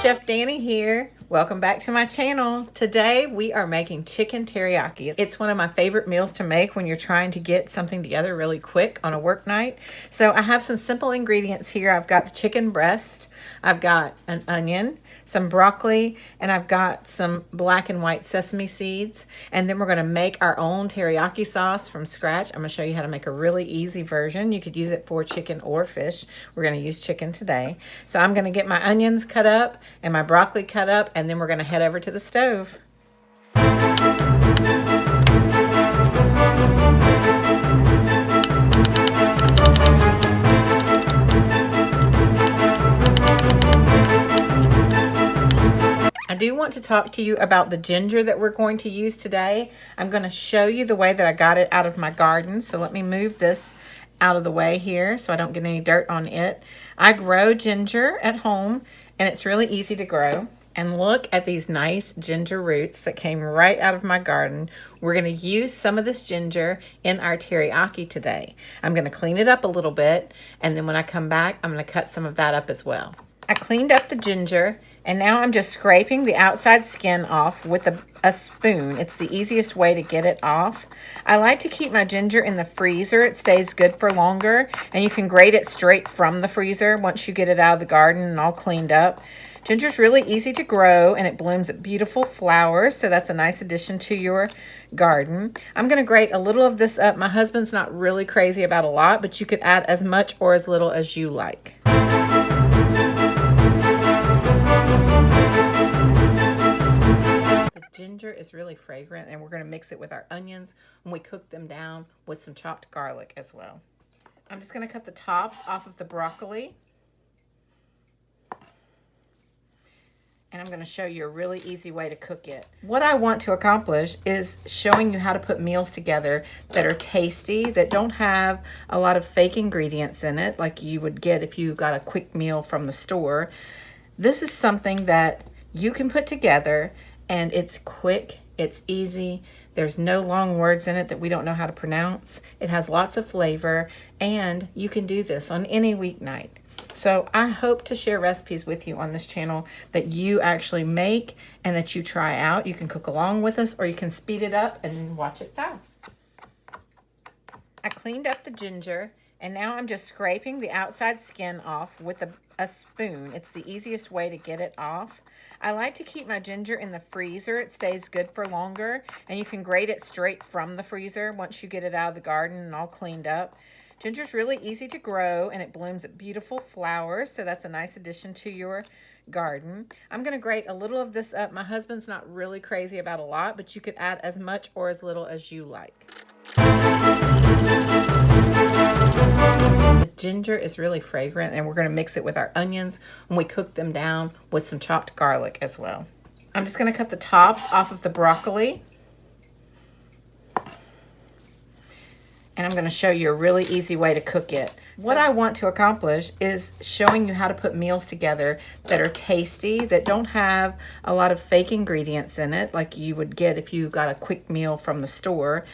Chef Danny here. Welcome back to my channel. Today we are making chicken teriyaki. It's one of my favorite meals to make when you're trying to get something together really quick on a work night. So I have some simple ingredients here. I've got the chicken breast, I've got an onion, some broccoli, and I've got some black and white sesame seeds. And then we're gonna make our own teriyaki sauce from scratch. I'm gonna show you how to make a really easy version. You could use it for chicken or fish. We're gonna use chicken today. So I'm gonna get my onions cut up and my broccoli cut up, and then we're gonna head over to the stove. I do want to talk to you about the ginger that we're going to use today. I'm going to show you the way that I got it out of my garden. So let me move this out of the way here so I don't get any dirt on it. I grow ginger at home, and it's really easy to grow. And look at these nice ginger roots that came right out of my garden. We're going to use some of this ginger in our teriyaki today. I'm going to clean it up a little bit, and then when I come back, I'm going to cut some of that up as well. I cleaned up the ginger, and now I'm just scraping the outside skin off with a spoon. It's the easiest way to get it off. I like to keep my ginger in the freezer. It stays good for longer, and you can grate it straight from the freezer once you get it out of the garden and all cleaned up. Ginger's really easy to grow, and it blooms beautiful flowers, so that's a nice addition to your garden. I'm going to grate a little of this up. My husband's not really crazy about a lot, but you could add as much or as little as you like. Ginger is really fragrant, and we're going to mix it with our onions when we cook them down with some chopped garlic as well. I'm just going to cut the tops off of the broccoli, and I'm going to show you a really easy way to cook it. What I want to accomplish is showing you how to put meals together that are tasty, that don't have a lot of fake ingredients in it like you would get if you got a quick meal from the store. This is something that you can put together, and it's quick, it's easy. There's no long words in it that we don't know how to pronounce. It has lots of flavor, and you can do this on any weeknight. So I hope to share recipes with you on this channel that you actually make and that you try out. You can cook along with us, or you can speed it up and watch it fast. I cleaned up the ginger, and now I'm just scraping the outside skin off with a spoon. It's the easiest way to get it off. I like to keep my ginger in the freezer. It stays good for longer, and you can grate it straight from the freezer once you get it out of the garden and all cleaned up. Ginger's really easy to grow, and it blooms beautiful flowers, so that's a nice addition to your garden. I'm going to grate a little of this up. My husband's not really crazy about a lot, but you could add as much or as little as you like. The ginger is really fragrant, and we're going to mix it with our onions when we cook them down with some chopped garlic as well. I'm just going to cut the tops off of the broccoli, and I'm going to show you a really easy way to cook it. What I want to accomplish is showing you how to put meals together that are tasty, that don't have a lot of fake ingredients in it like you would get if you got a quick meal from the store.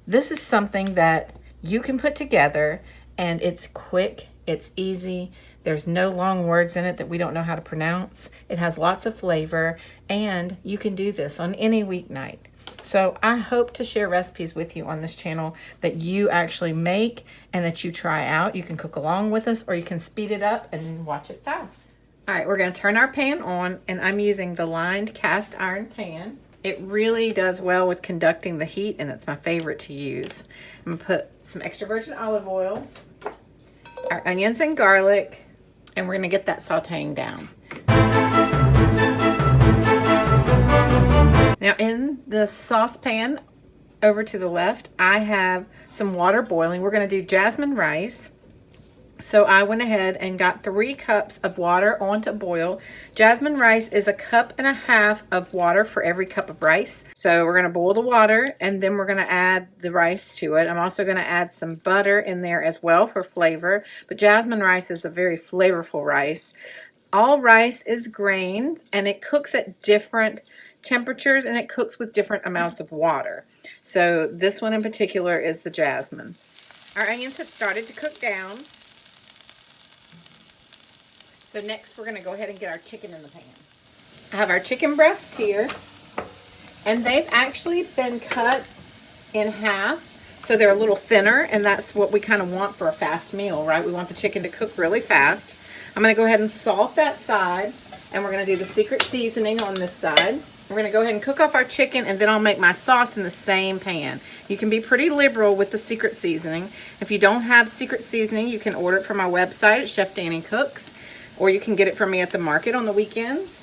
This is something that you can put together, and it's quick, it's easy. There's no long words in it that we don't know how to pronounce. It has lots of flavor, and you can do this on any weeknight. So I hope to share recipes with you on this channel that you actually make and that you try out. You can cook along with us, or you can speed it up and watch it fast. All right, we're going to turn our pan on, and I'm using the lined cast iron pan. It really does well with conducting the heat, and it's my favorite to use. I'm going to put some extra virgin olive oil, our onions and garlic, and we're going to get that sauteing down. Now in the saucepan over to the left, I have some water boiling. We're going to do jasmine rice. So I went ahead and got 3 cups of water on to boil. Jasmine rice is 1.5 cups of water for every cup of rice. So we're going to boil the water, and then we're going to add the rice to it. I'm also going to add some butter in there as well for flavor. But jasmine rice is a very flavorful rice. All rice is grained, and it cooks at different temperatures, and it cooks with different amounts of water. So this one in particular is the jasmine. Our onions have started to cook down. So next we're going to go ahead and get our chicken in the pan. I have our chicken breasts here, and they've actually been cut in half so they're a little thinner, and that's what we kind of want for a fast meal, right? We want the chicken to cook really fast. I'm going to go ahead and salt that side, and we're going to do the secret seasoning on this side. We're going to go ahead and cook off our chicken, and then I'll make my sauce in the same pan. You can be pretty liberal with the secret seasoning. If you don't have secret seasoning, you can order it from my website at Chef Danny Cooks, or you can get it from me at the market on the weekends.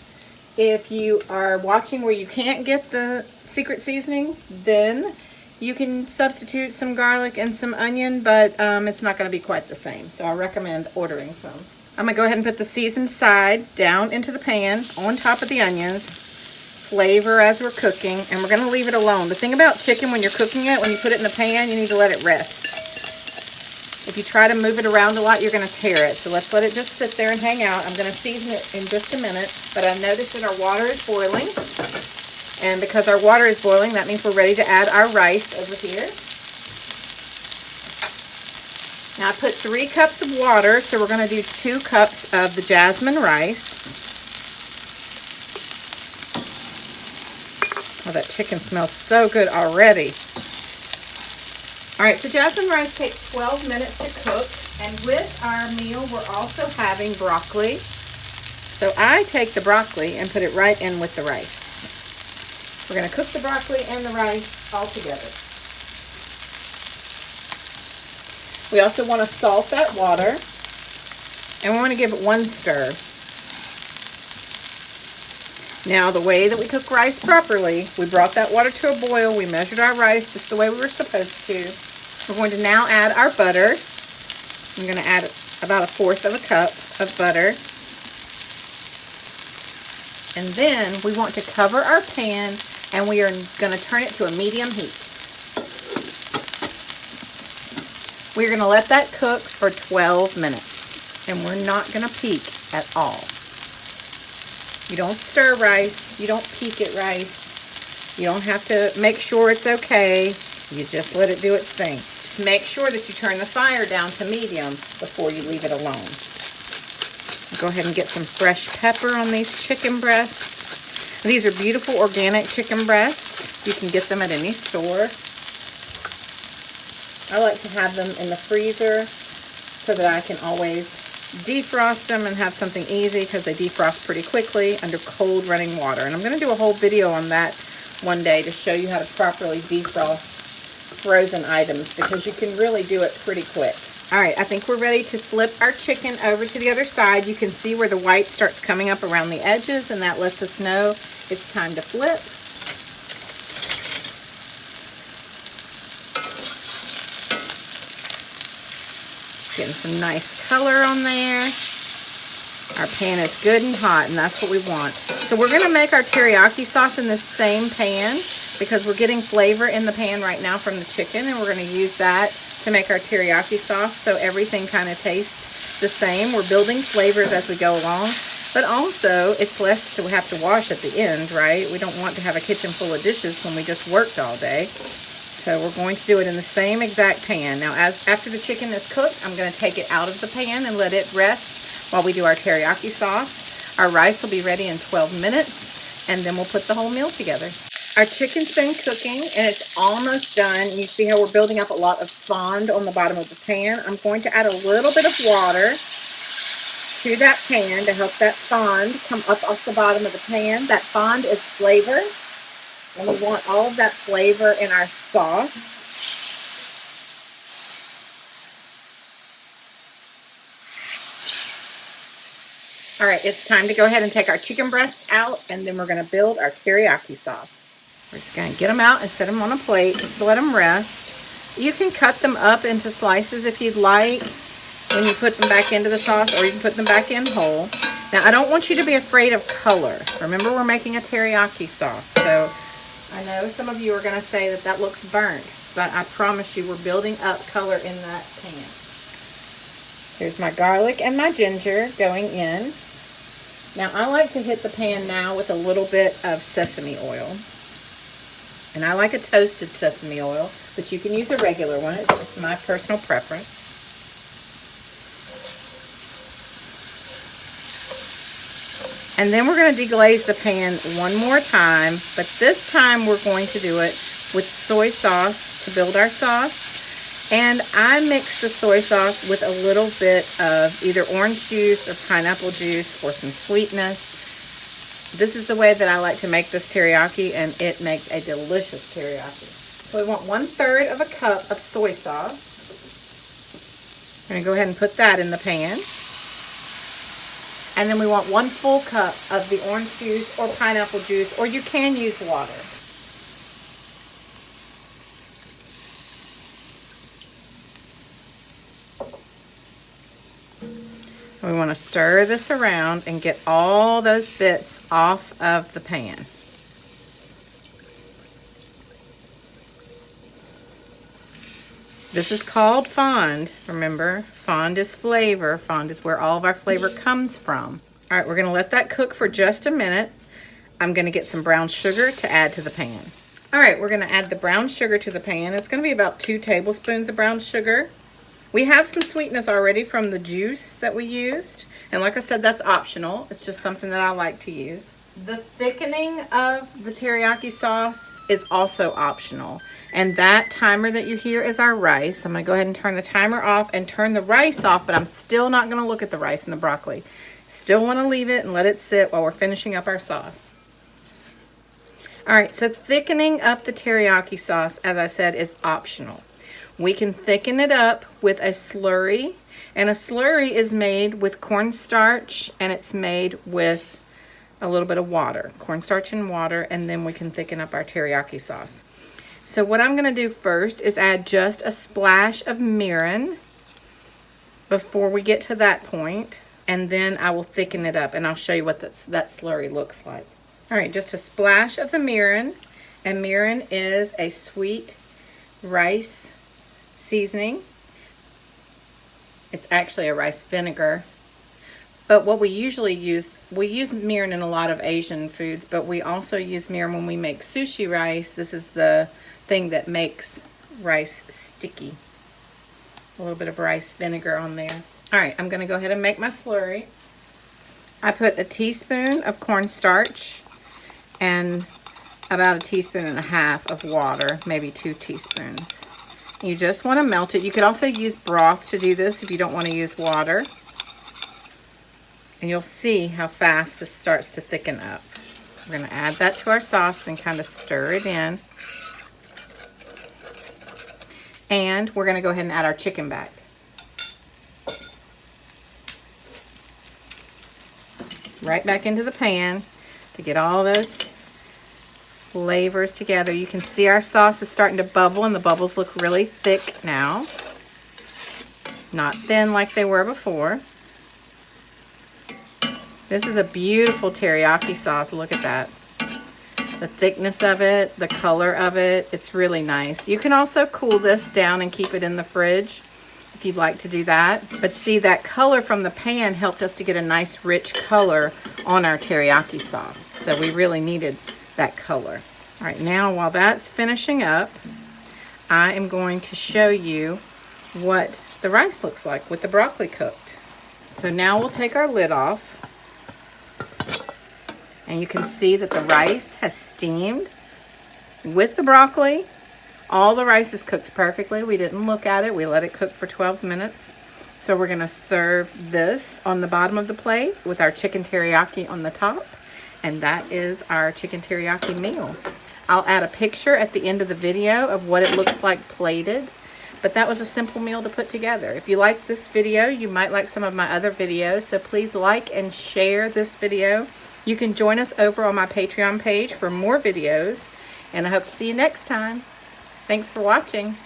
If you are watching where you can't get the secret seasoning, then you can substitute some garlic and some onion, but it's not going to be quite the same. So I recommend ordering some. I'm going to go ahead and put the seasoned side down into the pan on top of the onions. Flavor as we're cooking, and we're going to leave it alone. The thing about chicken when you're cooking it, when you put it in the pan, you need to let it rest. If you try to move it around a lot, you're going to tear it. So let's let it just sit there and hang out. I'm going to season it in just a minute, but I noticed that our water is boiling. And because our water is boiling, that means we're ready to add our rice over here. Now I put 3 cups of water, so we're going to do 2 cups of the jasmine rice. Oh, that chicken smells so good already. All right, so jasmine rice takes 12 minutes to cook, and with our meal, we're also having broccoli. So I take the broccoli and put it right in with the rice. We're gonna cook the broccoli and the rice all together. We also wanna salt that water, and we wanna give it 1 stir. Now, the way that we cook rice properly, we brought that water to a boil, we measured our rice just the way we were supposed to. We're going to now add our butter. I'm going to add about 1/4 of a cup of butter. And then we want to cover our pan, and we are going to turn it to a medium heat. We're going to let that cook for 12 minutes, and we're not going to peek at all. You don't stir rice, you don't peek at rice, you don't have to make sure it's okay, you just let it do its thing. Just make sure that you turn the fire down to medium before you leave it alone. Go ahead and get some fresh pepper on these chicken breasts. These are beautiful organic chicken breasts. You can get them at any store. I like to have them in the freezer so that I can always defrost them and have something easy, because they defrost pretty quickly under cold running water. And I'm going to do a whole video on that one day to show you how to properly defrost frozen items, because you can really do it pretty quick. Alright, I think we're ready to flip our chicken over to the other side. You can see where the white starts coming up around the edges, and that lets us know it's time to flip. Getting some nice color on there. Our pan is good and hot, and that's what we want. So we're going to make our teriyaki sauce in this same pan, because we're getting flavor in the pan right now from the chicken, and we're going to use that to make our teriyaki sauce so everything kind of tastes the same. We're building flavors as we go along, but also it's less to have to wash at the end, right? We don't want to have a kitchen full of dishes when we just worked all day. So we're going to do it in the same exact pan. Now, after the chicken is cooked, I'm going to take it out of the pan and let it rest while we do our teriyaki sauce. Our rice will be ready in 12 minutes, and then we'll put the whole meal together. Our chicken's been cooking, and it's almost done. You see how we're building up a lot of fond on the bottom of the pan. I'm going to add a little bit of water to that pan to help that fond come up off the bottom of the pan. That fond is flavor, and we want all of that flavor in our sauce. All right, it's time to go ahead and take our chicken breasts out, and then we're going to build our teriyaki sauce. We're just going to get them out and set them on a plate just to let them rest. You can cut them up into slices if you'd like when you put them back into the sauce, or you can put them back in whole. Now, I don't want you to be afraid of color. Remember, we're making a teriyaki sauce, so I know some of you are going to say that that looks burnt, but I promise you we're building up color in that pan. Here's my garlic and my ginger going in. Now, I like to hit the pan now with a little bit of sesame oil. And I like a toasted sesame oil, but you can use a regular one. It's just my personal preference. And then we're going to deglaze the pan one more time, but this time we're going to do it with soy sauce to build our sauce. And I mix the soy sauce with a little bit of either orange juice or pineapple juice for some sweetness. This is the way that I like to make this teriyaki, and it makes a delicious teriyaki. So we want 1/3 of a cup of soy sauce. I'm going to go ahead and put that in the pan. And then we want 1 full cup of the orange juice or pineapple juice, or you can use water. We want to stir this around and get all those bits off of the pan. This is called fond. Remember, fond is flavor. Fond is where all of our flavor comes from. All right, we're going to let that cook for just a minute. I'm going to get some brown sugar to add to the pan. All right, we're going to add the brown sugar to the pan. It's going to be about 2 tablespoons of brown sugar. We have some sweetness already from the juice that we used. And like I said, that's optional. It's just something that I like to use. The thickening of the teriyaki sauce is also optional. And that timer that you hear is our rice. I'm going to go ahead and turn the timer off and turn the rice off, but I'm still not going to look at the rice and the broccoli. Still want to leave it and let it sit while we're finishing up our sauce. All right, so thickening up the teriyaki sauce, as I said, is optional. We can thicken it up with a slurry, and a slurry is made with cornstarch, and it's made with a little bit of water, cornstarch and water, and then we can thicken up our teriyaki sauce. So what I'm going to do first is add just a splash of mirin before we get to that point, and then I will thicken it up, and I'll show you what that slurry looks like. All right, just a splash of the mirin, and mirin is a sweet rice seasoning. It's actually a rice vinegar. But what we usually use, we use mirin in a lot of Asian foods, but we also use mirin when we make sushi rice. This is the thing that makes rice sticky. A little bit of rice vinegar on there. All right, I'm going to go ahead and make my slurry. I put a teaspoon of cornstarch and about 1.5 teaspoons of water, maybe 2 teaspoons. You just want to melt it. You could also use broth to do this if you don't want to use water. And you'll see how fast this starts to thicken up. We're going to add that to our sauce and kind of stir it in. And we're going to go ahead and add our chicken back. Right back into the pan to get all those flavors together. You can see our sauce is starting to bubble, and the bubbles look really thick now. Not thin like they were before. This is a beautiful teriyaki sauce. Look at that. The thickness of it, the color of it, it's really nice. You can also cool this down and keep it in the fridge if you'd like to do that. But see, that color from the pan helped us to get a nice rich color on our teriyaki sauce. So we really needed that color. All right, now while that's finishing up, I am going to show you what the rice looks like with the broccoli cooked. So now we'll take our lid off. And you can see that the rice has steamed with the broccoli. All the rice is cooked perfectly. We didn't look at it. We let it cook for 12 minutes. So we're going to serve this on the bottom of the plate with our chicken teriyaki on the top. And that is our chicken teriyaki meal. I'll add a picture at the end of the video of what it looks like plated. But that was a simple meal to put together. If you like this video, you might like some of my other videos. So please like and share this video. You can join us over on my Patreon page for more videos. And I hope to see you next time. Thanks for watching.